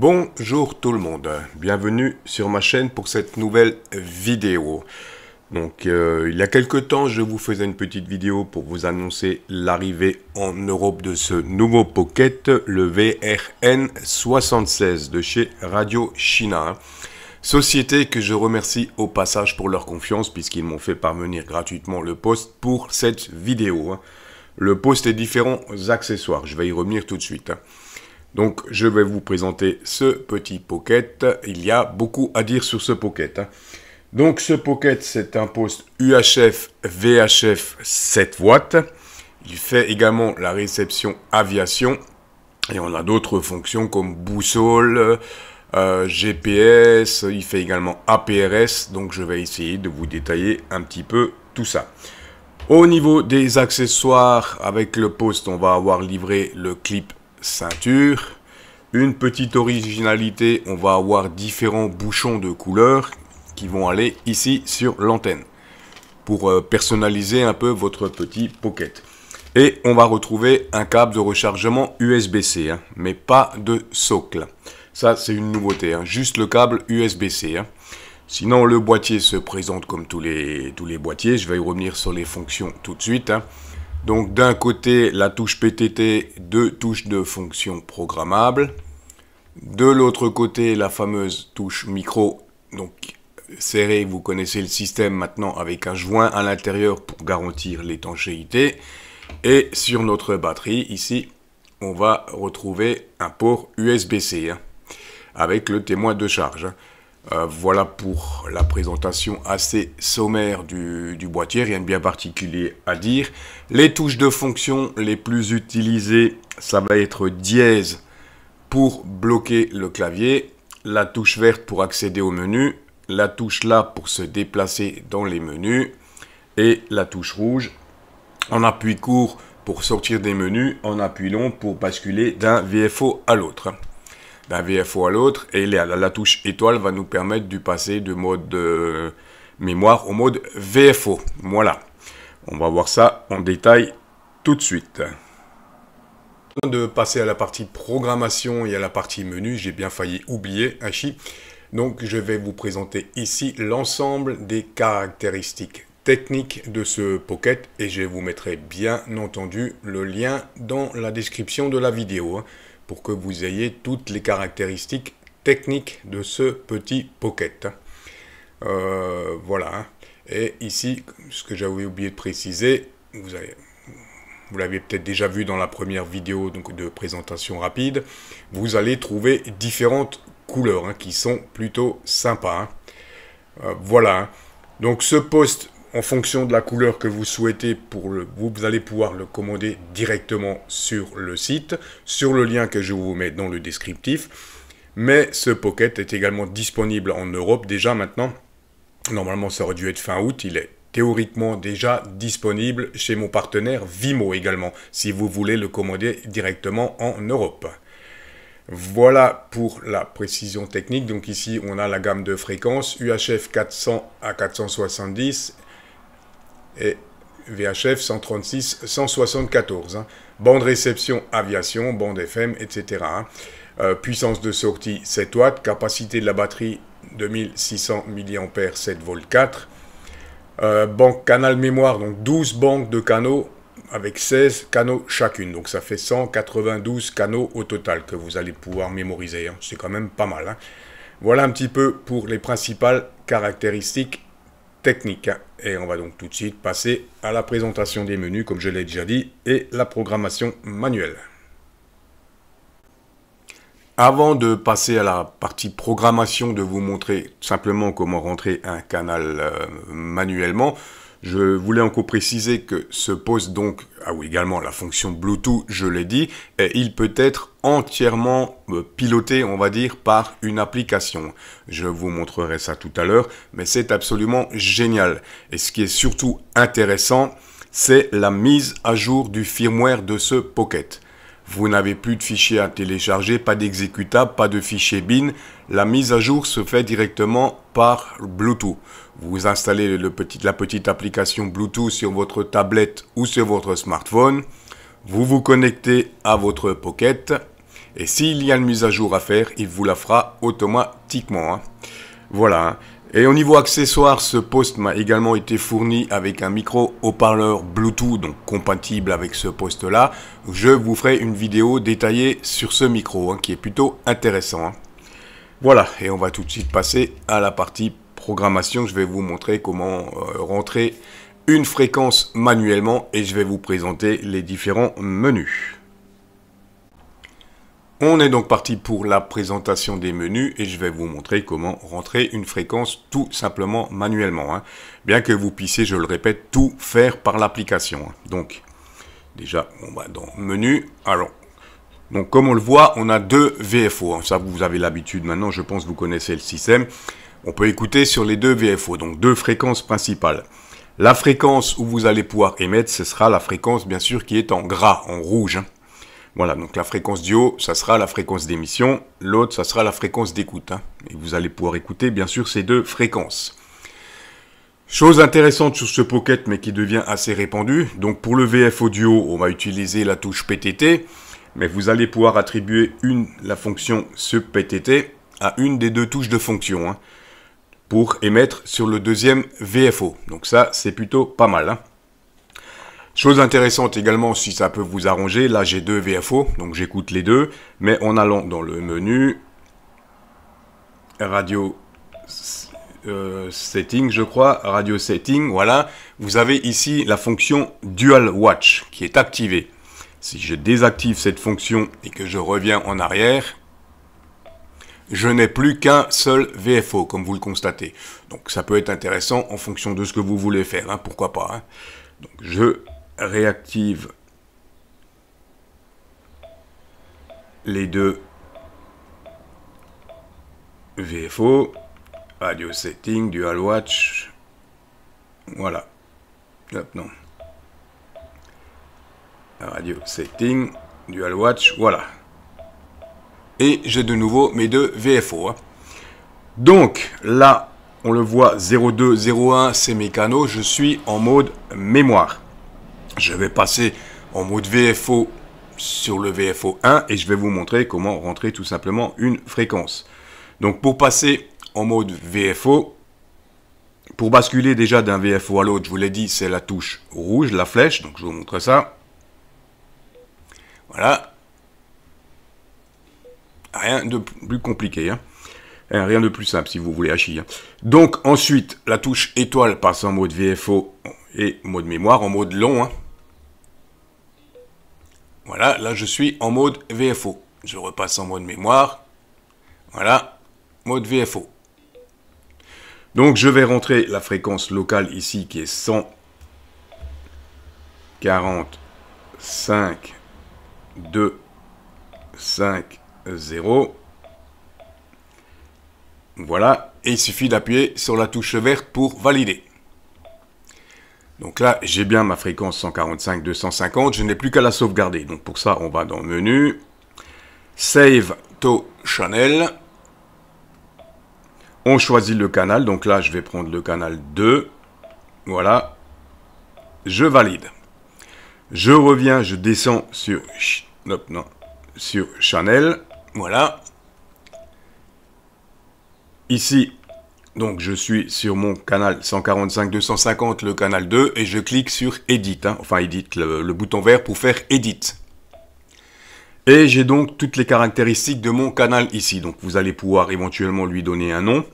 Bonjour tout le monde, bienvenue sur ma chaîne pour cette nouvelle vidéo. Donc il y a quelques temps je vous faisais une petite vidéo pour vous annoncer l'arrivée en Europe de ce nouveau Pocket, le VRN76 de chez Radio China. Société que je remercie au passage pour leur confiance puisqu'ils m'ont fait parvenir gratuitement le post pour cette vidéo. Le post et différents accessoires, je vais y revenir tout de suite. Donc je vais vous présenter ce petit Pocket. Il y a beaucoup à dire sur ce Pocket. Donc ce Pocket, c'est un poste UHF VHF 7 watts. Il fait également la réception aviation. Et on a d'autres fonctions comme boussole, GPS. Il fait également APRS. Donc je vais essayer de vous détailler un petit peu tout ça. Au niveau des accessoires, avec le poste, on va avoir livré le clip ceinture. Une petite originalité, on va avoir différents bouchons de couleur qui vont aller ici sur l'antenne pour personnaliser un peu votre petit Pocket. Et on va retrouver un câble de rechargement USB-C, mais pas de socle. Ça c'est une nouveauté, juste le câble USB-C. Sinon le boîtier se présente comme tous les boîtiers. Je vais y revenir sur les fonctions tout de suite. Donc d'un côté la touche PTT, deux touches de fonction programmable. De l'autre côté la fameuse touche micro, donc serrée, vous connaissez le système maintenant avec un joint à l'intérieur pour garantir l'étanchéité. Et sur notre batterie ici, on va retrouver un port USB-C avec le témoin de charge. Voilà pour la présentation assez sommaire du boîtier, rien de bien particulier à dire. Les touches de fonction les plus utilisées, ça va être dièse pour bloquer le clavier, la touche verte pour accéder au menu, la touche là pour se déplacer dans les menus et la touche rouge en appui court pour sortir des menus, en appui long pour basculer d'un VFO à l'autre. Et la touche étoile va nous permettre de passer de mode mémoire au mode VFO. Voilà, on va voir ça en détail tout de suite. Avant de passer à la partie programmation et à la partie menu, j'ai bien failli oublier donc je vais vous présenter ici l'ensemble des caractéristiques techniques de ce Pocket et je vous mettrai bien entendu le lien dans la description de la vidéo pour que vous ayez toutes les caractéristiques techniques de ce petit Pocket. Voilà. Et ici, ce que j'avais oublié de préciser, vous l'avez peut-être déjà vu dans la première vidéo donc de présentation rapide, vous allez trouver différentes couleurs qui sont plutôt sympas. Voilà. Donc ce poste, en fonction de la couleur que vous souhaitez, vous allez pouvoir le commander directement sur le site, sur le lien que je vous mets dans le descriptif. Mais ce Pocket est également disponible en Europe déjà maintenant. Normalement, ça aurait dû être fin août. Il est théoriquement déjà disponible chez mon partenaire Vimo également, si vous voulez le commander directement en Europe. Voilà pour la précision technique. Donc ici, on a la gamme de fréquences UHF 400 à 470 et VHF 136 174. Bande réception aviation, bande FM, etc. Puissance de sortie 7 watts. Capacité de la batterie 2600 mAh 7 v 4. Banque canal mémoire, donc 12 banques de canaux avec 16 canaux chacune. Donc ça fait 192 canaux au total que vous allez pouvoir mémoriser. C'est quand même pas mal. Voilà un petit peu pour les principales caractéristiques techniques. Et on va donc tout de suite passer à la présentation des menus, comme je l'ai déjà dit, et la programmation manuelle. Avant de passer à la partie programmation, de vous montrer simplement comment rentrer un canal manuellement, je voulais encore préciser que ce poste donc a également la fonction Bluetooth, je l'ai dit, et il peut être entièrement piloté, on va dire, par une application. Je vous montrerai ça tout à l'heure, mais c'est absolument génial. Et ce qui est surtout intéressant, c'est la mise à jour du firmware de ce Pocket. Vous n'avez plus de fichiers à télécharger, pas d'exécutable, pas de fichier bin. La mise à jour se fait directement par Bluetooth. Vous installez la petite application Bluetooth sur votre tablette ou sur votre smartphone. Vous vous connectez à votre Pocket Et s'il y a une mise à jour à faire, il vous la fera automatiquement. Hein. Voilà. Hein. Et au niveau accessoire, ce poste m'a également été fourni avec un micro haut-parleur Bluetooth, donc compatible avec ce poste-là. Je vous ferai une vidéo détaillée sur ce micro, hein, qui est plutôt intéressant. Hein. Voilà, et on va tout de suite passer à la partie programmation. Je vais vous montrer comment rentrer une fréquence manuellement et je vais vous présenter les différents menus. On est donc parti pour la présentation des menus et je vais vous montrer comment rentrer une fréquence tout simplement manuellement. Hein. Bien que vous puissiez, je le répète, tout faire par l'application. Hein. Donc, déjà, on va dans menu. Alors, donc comme on le voit, on a deux VFO. Hein. Ça, vous avez l'habitude maintenant, je pense que vous connaissez le système. On peut écouter sur les deux VFO, donc deux fréquences principales. La fréquence où vous allez pouvoir émettre, ce sera la fréquence, bien sûr, qui est en gras, en rouge. Hein. Voilà, donc la fréquence du haut, ça sera la fréquence d'émission. L'autre, ça sera la fréquence d'écoute. Hein. Et vous allez pouvoir écouter, bien sûr, ces deux fréquences. Chose intéressante sur ce Pocket, mais qui devient assez répandue. Donc, pour le VF audio, on va utiliser la touche PTT. Mais vous allez pouvoir attribuer la fonction sub PTT à une des deux touches de fonction. Hein, pour émettre sur le deuxième VFO. Donc ça, c'est plutôt pas mal. Hein. Chose intéressante également, si ça peut vous arranger, là j'ai deux VFO, donc j'écoute les deux, mais en allant dans le menu radio setting, je crois, radio setting, voilà, vous avez ici la fonction Dual Watch qui est activée. Si je désactive cette fonction et que je reviens en arrière, je n'ai plus qu'un seul VFO, comme vous le constatez. Donc ça peut être intéressant en fonction de ce que vous voulez faire, hein, pourquoi pas. Hein. Donc je réactive les deux VFO, radio setting, dual watch, voilà, hop, non, radio setting, dual watch, voilà, et j'ai de nouveau mes deux VFO. Hein. Donc là, on le voit 02, 01, c'est mes canaux, je suis en mode mémoire. Je vais passer en mode VFO sur le VFO 1 et je vais vous montrer comment rentrer tout simplement une fréquence. Donc pour passer en mode VFO, pour basculer déjà d'un VFO à l'autre, je vous l'ai dit, c'est la touche rouge, la flèche, donc je vous montre ça. Voilà. Rien de plus compliqué, hein. Rien de plus simple si vous voulez Hachi. Hein. Donc ensuite, la touche étoile passe en mode VFO et mode mémoire, en mode long. Hein. Voilà, là je suis en mode VFO. Je repasse en mode mémoire. Voilà, mode VFO. Donc je vais rentrer la fréquence locale ici qui est 145 2 5 0. Voilà, et il suffit d'appuyer sur la touche verte pour valider. Donc là, j'ai bien ma fréquence 145 250, je n'ai plus qu'à la sauvegarder. Donc pour ça, on va dans le menu, Save to Channel. On choisit le canal, donc là, je vais prendre le canal 2. Voilà, je valide. Je reviens, je descends sur, sur Channel, voilà. Ici, donc je suis sur mon canal 145-250, le canal 2, et je clique sur Edit, hein, enfin Edit, le bouton vert pour faire Edit. Et j'ai donc toutes les caractéristiques de mon canal ici. Donc vous allez pouvoir éventuellement lui donner un nom.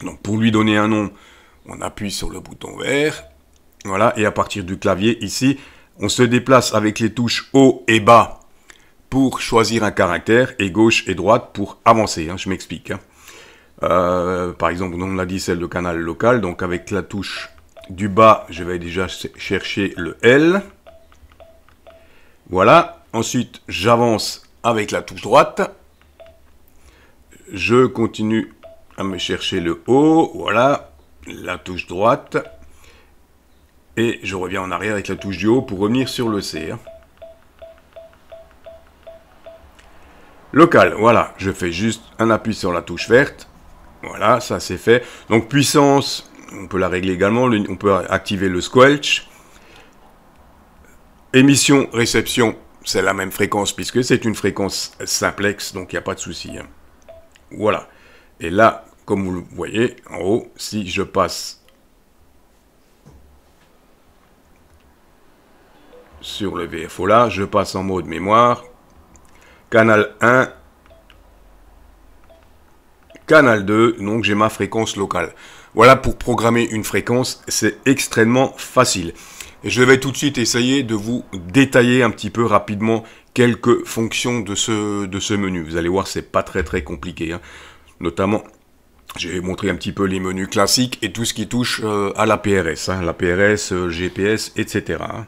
Donc pour lui donner un nom, on appuie sur le bouton vert. Voilà, et à partir du clavier ici, on se déplace avec les touches haut et bas pour choisir un caractère, et gauche et droite pour avancer, hein, je m'explique. Hein. Par exemple, on l'a dit, c'est le canal local. Donc avec la touche du bas, je vais déjà chercher le L. Voilà. Ensuite, j'avance avec la touche droite. Je continue à me chercher le haut. Voilà. La touche droite. Et je reviens en arrière avec la touche du haut pour revenir sur le C. Hein. Local. Voilà. Je fais juste un appui sur la touche verte. Voilà, ça c'est fait. Donc puissance, on peut la régler également. On peut activer le squelch. Émission, réception, c'est la même fréquence puisque c'est une fréquence simplex, donc il n'y a pas de souci. Hein. Voilà. Et là, comme vous le voyez, en haut, si je passe sur le VFO là, je passe en mode mémoire, canal 1, canal 2, donc j'ai ma fréquence locale. Voilà pour programmer une fréquence, c'est extrêmement facile. Et je vais tout de suite essayer de vous détailler un petit peu rapidement quelques fonctions de ce menu. Vous allez voir, c'est pas très compliqué. Hein. Notamment, je vais montrer un petit peu les menus classiques et tout ce qui touche à la PRS. Hein, la PRS, GPS, etc. Hein.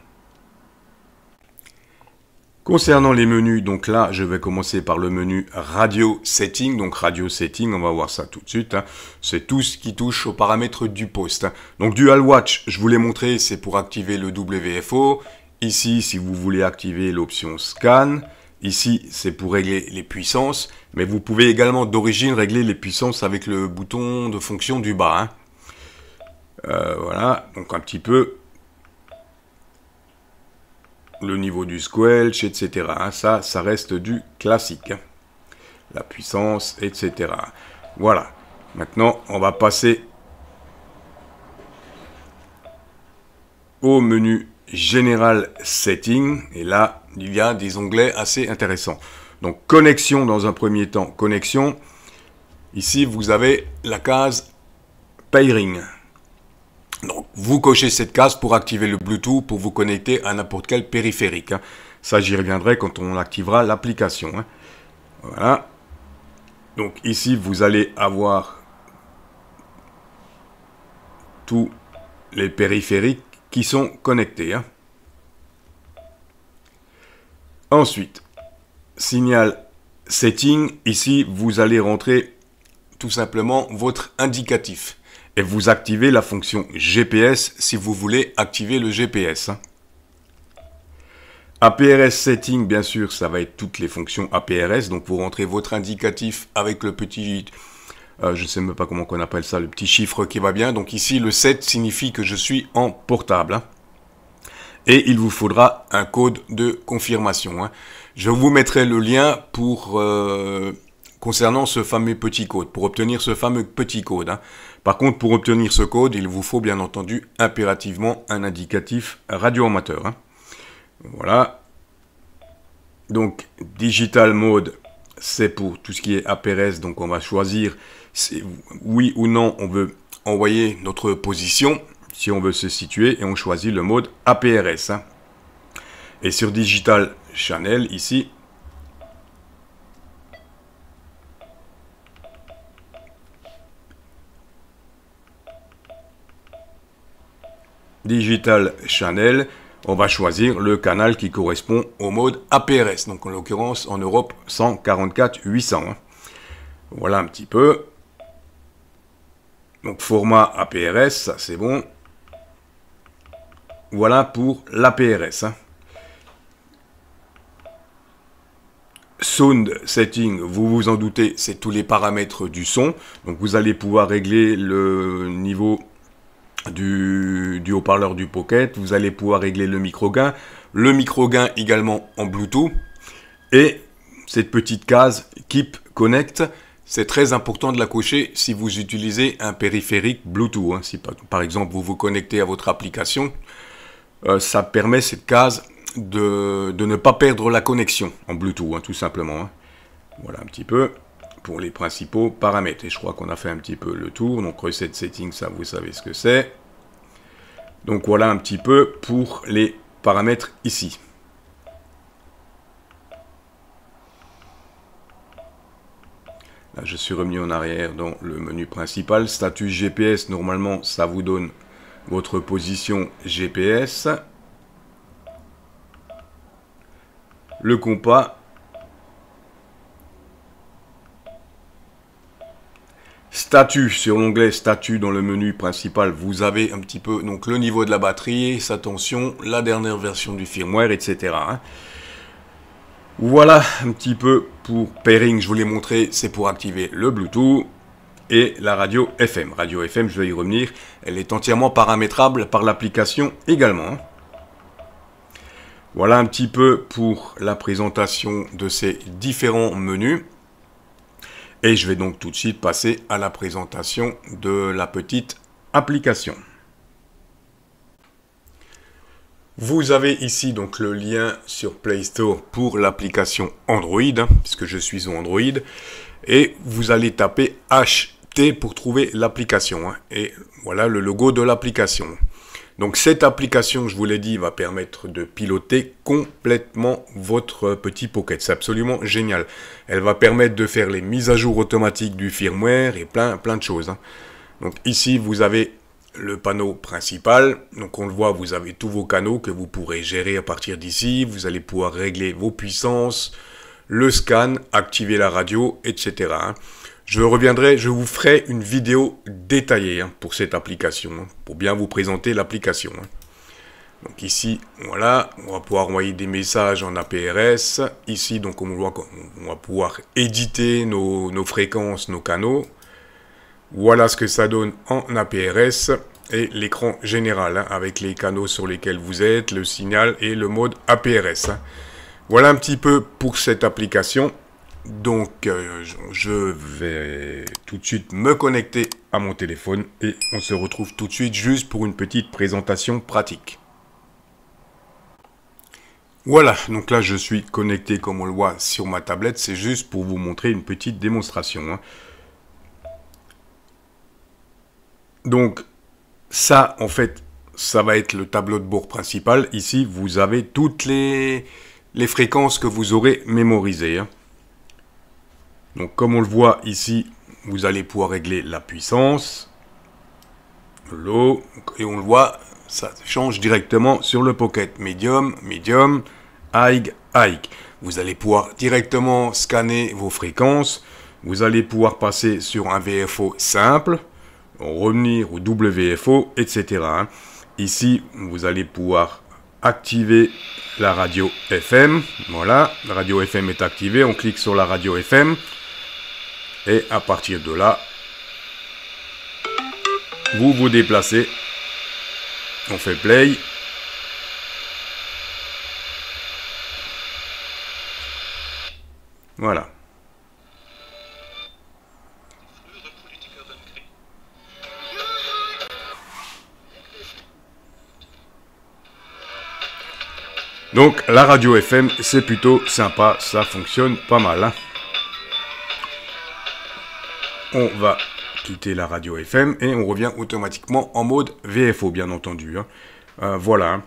Concernant les menus, donc là, je vais commencer par le menu Radio Setting. Donc Radio Setting, on va voir ça tout de suite. Hein. C'est tout ce qui touche aux paramètres du poste. Hein. Donc Dual Watch, je vous l'ai montré, c'est pour activer le WFO. Ici, si vous voulez activer l'option Scan. Ici, c'est pour régler les puissances. Mais vous pouvez également d'origine régler les puissances avec le bouton de fonction du bas. Hein. Voilà, donc un petit peu le niveau du squelch, etc. Hein, ça reste du classique. Hein. La puissance, etc. Voilà. Maintenant, on va passer au menu Général Setting. Et là, il y a des onglets assez intéressants. Donc, connexion dans un premier temps. Connexion. Ici, vous avez la case Pairing. Donc, vous cochez cette case pour activer le Bluetooth, pour vous connecter à n'importe quel périphérique. Hein. Ça, j'y reviendrai quand on activera l'application. Hein. Voilà. Donc, ici, vous allez avoir tous les périphériques qui sont connectés. Hein. Ensuite, signal setting. Ici, vous allez rentrer tout simplement votre indicatif. Et vous activez la fonction GPS si vous voulez activer le GPS. Hein. APRS Setting, bien sûr, ça va être toutes les fonctions APRS. Donc, vous rentrez votre indicatif avec le petit, je ne sais même pas comment on appelle ça, le petit chiffre qui va bien. Donc, ici, le 7 signifie que je suis en portable. Hein. Et il vous faudra un code de confirmation. Hein. Je vous mettrai le lien pour... concernant ce fameux petit code, pour obtenir ce fameux petit code. Hein. Par contre, pour obtenir ce code, il vous faut bien entendu impérativement un indicatif radio-amateur. Hein. Voilà. Donc, Digital Mode, c'est pour tout ce qui est APRS. Donc, on va choisir si oui ou non on veut envoyer notre position, si on veut se situer, et on choisit le mode APRS. Hein. Et sur Digital Channel, ici, Digital Channel, on va choisir le canal qui correspond au mode APRS. Donc en l'occurrence en Europe 144-800. Hein. Voilà un petit peu. Donc format APRS, ça c'est bon. Voilà pour l'APRS. Hein. Sound Setting, vous vous en doutez, c'est tous les paramètres du son. Donc vous allez pouvoir régler le niveau du haut-parleur du Pocket, vous allez pouvoir régler le micro-gain également en Bluetooth, et cette petite case Keep Connect, c'est très important de la cocher si vous utilisez un périphérique Bluetooth. Hein. Si par exemple vous vous connectez à votre application, ça permet cette case de ne pas perdre la connexion en Bluetooth, hein, tout simplement. Hein. Voilà un petit peu pour les principaux paramètres. Et je crois qu'on a fait un petit peu le tour. Donc Reset Setting, ça vous savez ce que c'est. Donc voilà un petit peu pour les paramètres ici. Là, je suis remis en arrière dans le menu principal. Statut GPS, normalement, ça vous donne votre position GPS. Le compas. Statut, sur l'onglet statut dans le menu principal, vous avez un petit peu donc le niveau de la batterie, sa tension, la dernière version du firmware, etc. Hein. Voilà un petit peu pour pairing, je vous l'ai montré, c'est pour activer le Bluetooth et la radio FM. Radio FM, je vais y revenir, elle est entièrement paramétrable par l'application également. Hein. Voilà un petit peu pour la présentation de ces différents menus. Et je vais donc tout de suite passer à la présentation de la petite application. Vous avez ici donc le lien sur Play Store pour l'application Android, puisque je suis sur Android. Et vous allez taper HT pour trouver l'application. Et voilà le logo de l'application. Donc cette application, je vous l'ai dit, va permettre de piloter complètement votre petit Pocket. C'est absolument génial. Elle va permettre de faire les mises à jour automatiques du firmware et plein de choses. Donc ici, vous avez le panneau principal. Donc on le voit, vous avez tous vos canaux que vous pourrez gérer à partir d'ici. Vous allez pouvoir régler vos puissances, le scan, activer la radio, etc. Je vous ferai une vidéo détaillée pour cette application, pour bien vous présenter l'application. Donc ici, voilà, on va pouvoir envoyer des messages en APRS. Ici, donc on va pouvoir éditer nos fréquences, nos canaux. Voilà ce que ça donne en APRS et l'écran général, avec les canaux sur lesquels vous êtes, le signal et le mode APRS. Voilà un petit peu pour cette application. Donc, je vais tout de suite me connecter à mon téléphone et on se retrouve tout de suite juste pour une petite présentation pratique. Voilà, donc là je suis connecté comme on le voit sur ma tablette, c'est juste pour vous montrer une petite démonstration. Donc, ça en fait, ça va être le tableau de bord principal. Ici, vous avez toutes les fréquences que vous aurez mémorisées. Donc, comme on le voit ici, vous allez pouvoir régler la puissance, l'eau, et on le voit, ça change directement sur le Pocket. Medium, medium, high, high. Vous allez pouvoir directement scanner vos fréquences. Vous allez pouvoir passer sur un VFO simple, revenir au WFO, etc. Ici, vous allez pouvoir activer la radio FM. Voilà, la radio FM est activée. On clique sur la radio FM. Et à partir de là, vous vous déplacez. On fait play. Voilà. Donc la radio FM, c'est plutôt sympa, ça fonctionne pas mal. On va quitter la radio FM et on revient automatiquement en mode VFO, bien entendu. Voilà.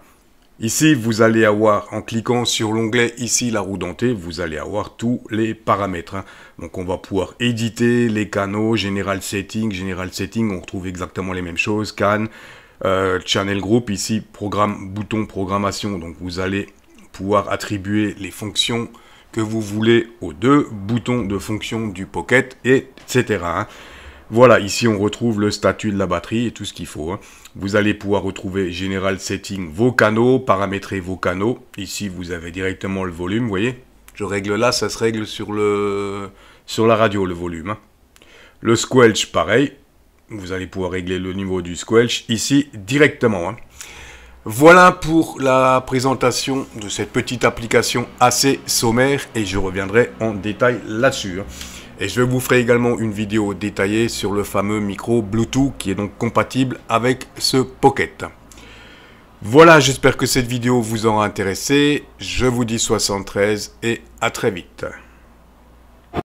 Ici, vous allez avoir, en cliquant sur l'onglet ici, la roue dentée, vous allez avoir tous les paramètres. Donc, on va pouvoir éditer les canaux, General Setting, on retrouve exactement les mêmes choses, CAN, Channel Group, ici, bouton programmation. Donc, vous allez pouvoir attribuer les fonctions que vous voulez aux deux boutons de fonction du Pocket, etc. Voilà, ici on retrouve le statut de la batterie et tout ce qu'il faut. Vous allez pouvoir retrouver General Setting, vos canaux, paramétrer vos canaux. Ici vous avez directement le volume, vous voyez. Je règle là, ça se règle sur la radio, le volume. Le squelch, pareil. Vous allez pouvoir régler le niveau du squelch ici directement. Voilà pour la présentation de cette petite application assez sommaire et je reviendrai en détail là-dessus. Et je vous ferai également une vidéo détaillée sur le fameux micro Bluetooth qui est donc compatible avec ce Pocket. Voilà, j'espère que cette vidéo vous aura intéressé. Je vous dis 73 et à très vite.